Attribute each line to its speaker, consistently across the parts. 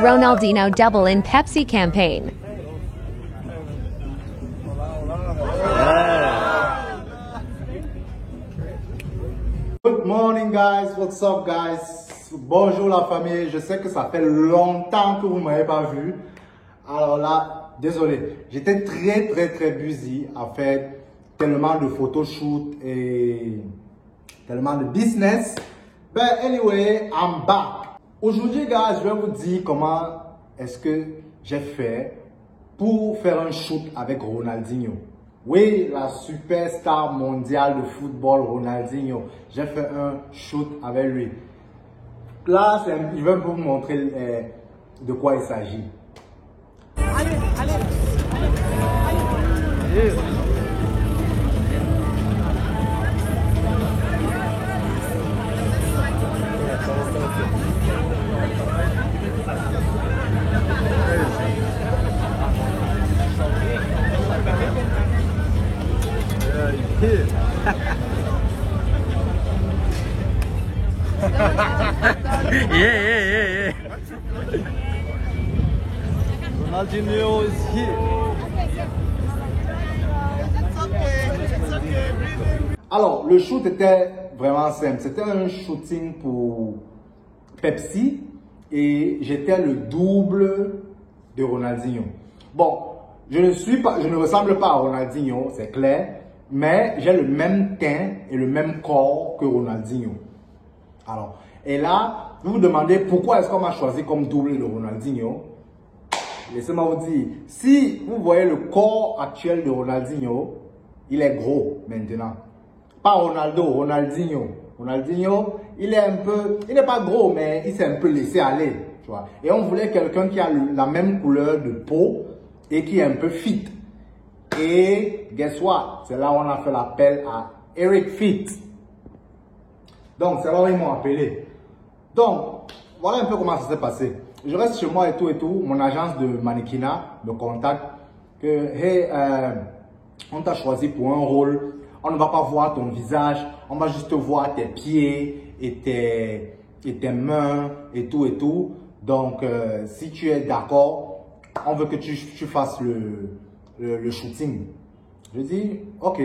Speaker 1: Ronaldinho double in Pepsi campaign.
Speaker 2: Good morning guys, what's up guys? Bonjour la famille, je sais que ça fait longtemps que vous ne m'avez pas vu. Alors là, désolé, j'étais très busy à faire tellement de photoshoot et tellement de business. But anyway, I'm back. Aujourd'hui guys, je vais vous dire comment est-ce que j'ai fait pour faire un shoot avec Ronaldinho. Oui, la superstar mondiale de football, Ronaldinho. J'ai fait un shoot avec lui. Là, je vais vous montrer de quoi il s'agit.
Speaker 3: Allez. Yeah. Ronaldinho is here.
Speaker 2: Alors, le shoot était vraiment simple. C'était un shooting pour Pepsi et j'étais le double de Ronaldinho. Bon, je ne ressemble pas à Ronaldinho, c'est clair, mais j'ai le même teint et le même corps que Ronaldinho. Alors, et là, vous vous demandez pourquoi est-ce qu'on m'a choisi comme double de Ronaldinho. Laissez-moi vous dire, si vous voyez le corps actuel de Ronaldinho, il est gros maintenant. Pas Ronaldinho. Ronaldinho, il n'est pas gros, mais il s'est un peu laissé aller, tu vois. Et on voulait quelqu'un qui a la même couleur de peau et qui est un peu fit. Et guess what? C'est là où on a fait l'appel à Eric Fit. Donc, c'est là où ils m'ont appelé. Donc, voilà un peu comment ça s'est passé. Je reste chez moi et tout. Mon agence de mannequinat me contacte que, hey, on t'a choisi pour un rôle. On ne va pas voir ton visage. On va juste voir tes pieds et tes mains et tout. Donc, si tu es d'accord, on veut que tu fasses le shooting. Je dis, ok.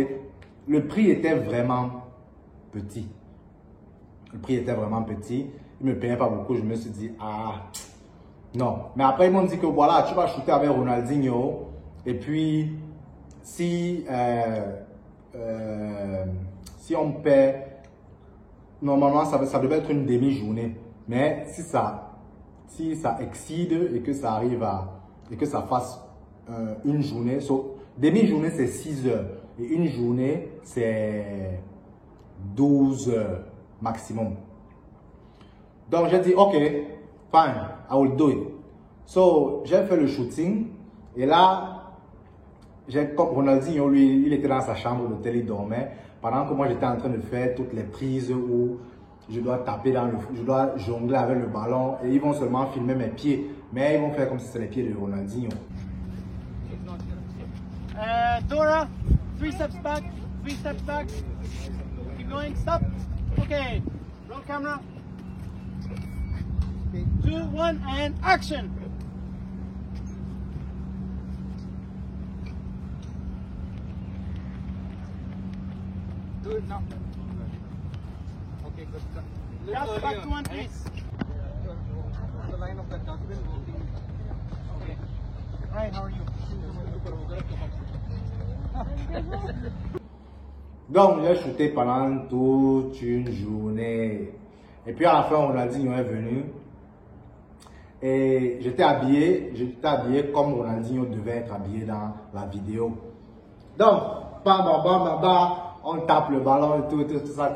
Speaker 2: Le prix était vraiment petit. Ils ne me payaient pas beaucoup. Je me suis dit, non. Mais après, ils m'ont dit que voilà, tu vas shooter avec Ronaldinho. Et puis, si on paie, normalement, ça devait être une demi-journée. Mais si ça excide et que ça arrive et que ça fasse une journée, demi-journée, c'est 6 heures. Et une journée, c'est 12 heures maximum. Donc, j'ai dit, ok, fine, I will do it. So, j'ai fait le shooting. Et là, comme Ronaldinho, lui, il était dans sa chambre d'hôtel, il dormait. Pendant que moi, j'étais en train de faire toutes les prises où je dois taper je dois jongler avec le ballon. Et ils vont seulement filmer mes pieds. Mais ils vont faire comme si c'était les pieds de Ronaldinho.
Speaker 3: Dora, 3 steps back, 3 steps back. Keep going, stop. Okay, roll camera. 2, 1, and action. Do it now. Okay, good. Just back to one, please. The line of the dustbin. Okay. Hi, how are you?
Speaker 2: Donc, j'ai shooté pendant toute une journée. Et puis à la fin, Ronaldinho est venu. Et j'étais habillé comme Ronaldinho devait être habillé dans la vidéo. Donc, on tape le ballon et tout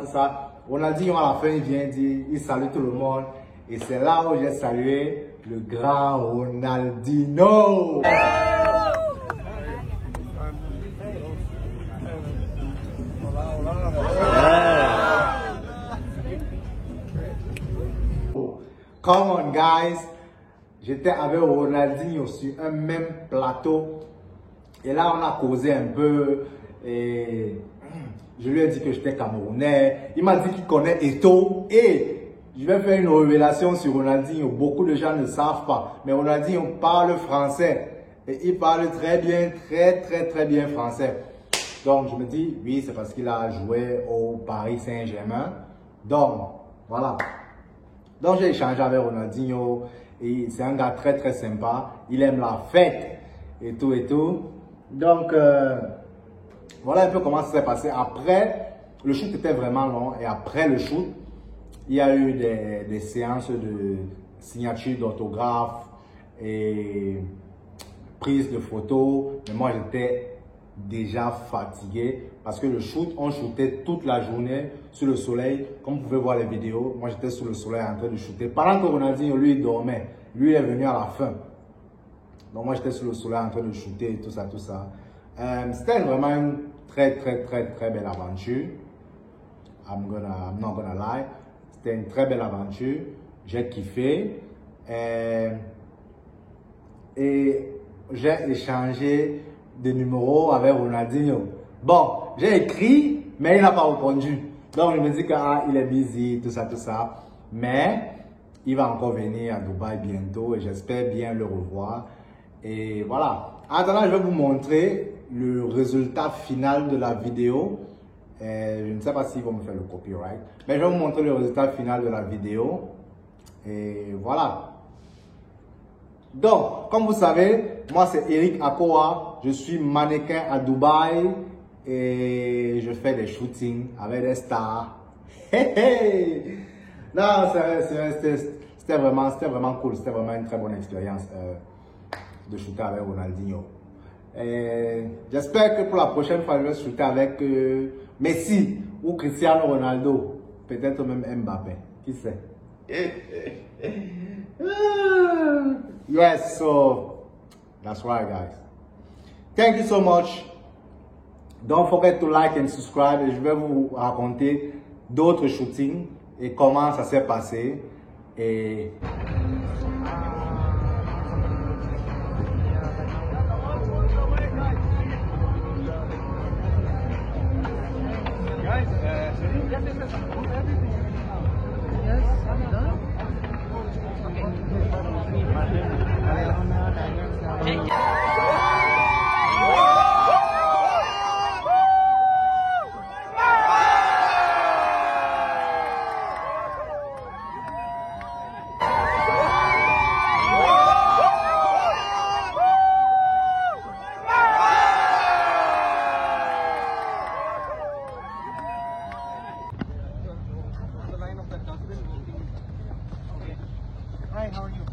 Speaker 2: ça. Ronaldinho à la fin, il vient dire, il salue tout le monde. Et c'est là où j'ai salué le grand Ronaldinho. Come on guys, j'étais avec Ronaldinho sur un même plateau et là on a causé un peu et je lui ai dit que j'étais Camerounais. Il m'a dit qu'il connaît Eto'o et je vais faire une révélation sur Ronaldinho. Beaucoup de gens ne savent pas. Mais Ronaldinho parle français. Et il parle très bien, très bien français. Donc, je me dis, oui, c'est parce qu'il a joué au Paris Saint-Germain. Donc, voilà. Donc, j'ai échangé avec Ronaldinho. Et c'est un gars très sympa. Il aime la fête. Et tout. Donc, voilà un peu comment ça s'est passé. Après, le shoot était vraiment long. Et après le shoot, il y a eu des séances de signature d'autographes et prise de photos. Mais moi, j'étais déjà fatigué parce que le shoot, on shootait toute la journée sous le soleil. Comme vous pouvez voir les vidéos, moi, j'étais sous le soleil en train de shooter. Pendant que Ronaldinho, lui, il dormait. Lui, il est venu à la fin. Donc, moi, j'étais sous le soleil en train de shooter, tout ça. C'était vraiment une très belle aventure. I'm not gonna lie. C'était une très belle aventure. J'ai kiffé. Et j'ai échangé des numéros avec Ronaldinho. Bon, j'ai écrit, mais il n'a pas répondu. Donc, je me dis qu'il est busy, tout ça. Mais, il va encore venir à Dubaï bientôt et j'espère bien le revoir. Et voilà. En attendant, je vais vous montrer le résultat final de la vidéo. Je ne sais pas s'ils vont me faire le copyright, mais je vais vous montrer le résultat final de la vidéo. Et voilà. Donc, comme vous savez, moi c'est Eric Akoa. Je suis mannequin à Dubaï et je fais des shootings avec des stars. Non, c'était vraiment cool. C'était vraiment une très bonne expérience de shooter avec Ronaldinho. J'espère que pour la prochaine fois, je vais shooter avec Messi ou Cristiano Ronaldo. Peut-être même Mbappé. Qui sait? Yes, so that's right, guys. Thank you so much. Don't forget to like and subscribe. Et je vais vous raconter d'autres shootings et comment ça s'est passé. Et
Speaker 3: Hi, how are you?